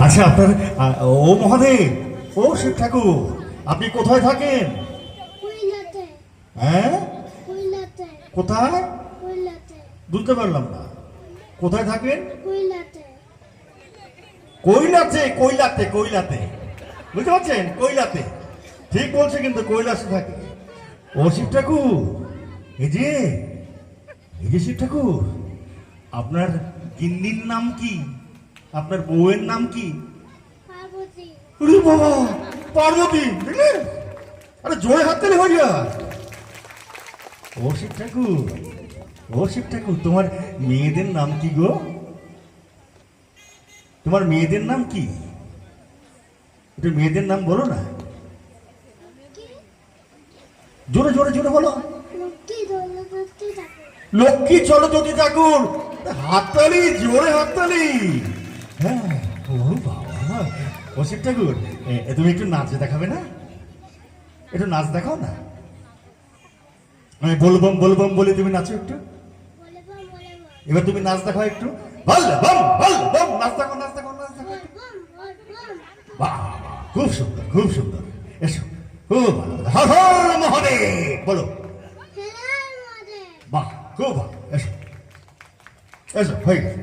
আচ্ছা আপনার ও মহাদেব, ও শিব ঠাকুর, আপনি কোথায় থাকেন? কৈলাতে। হ্যাঁ, কৈলাতে। কোথায়? কৈলাতে। বুঝতে পারলাম না, কোথায় থাকেন? কৈলাতে। কৈলাতে, কৈলাতে, কৈলাতে, বুঝতে পারছেন? কৈলাতে, ঠিক বলছে কিন্তু কৈলাসে থাকে। ও শিব ঠাকুর, এই যে এই যে শিব ঠাকুর, আপনার গিন্নির নাম কি? আপনার বউয়ের নাম কি? পার্বতী। ওরে বাবা, পার্বতী, দেখলেন? আরে জোরে হাততালি হয়ে যা। ও শিব ঠাকুর, ও শিব ঠাকুর, তোমার মেয়েদের নাম কি গো? তোমার মেয়েদের নাম কি? একটু মেয়েদের নাম বলো না, জোরে জোরে জোরে বলো। লক্ষ্মী দৌলতী ঠাকুর। লক্ষ্মী চলজ্যোতি ঠাকুর, হাততালি, জোরে হাততালি। হ্যাঁ, ও বাবা, ও শিব ঠাকুর, তুমি একটু নাচে দেখাবে না? একটু নাচ দেখাও না। আমি বলবম বলবম বলে তুমি নাচো একটু। বলে বম বলে বম। এবার তুমি নাচ দেখাও একটু। বল বম বল বম, নাচ দেখো নাচ দেখো নাচ দেখো। বল বম বল বম। বাহ, খুব সুন্দর খুব সুন্দর। এসো, খুব ভালো, হর হর মহাদেব বলো। হেলাল মহাদেব। বাহ, খুব ভালো, এসো এসো, হয়ে গেছে।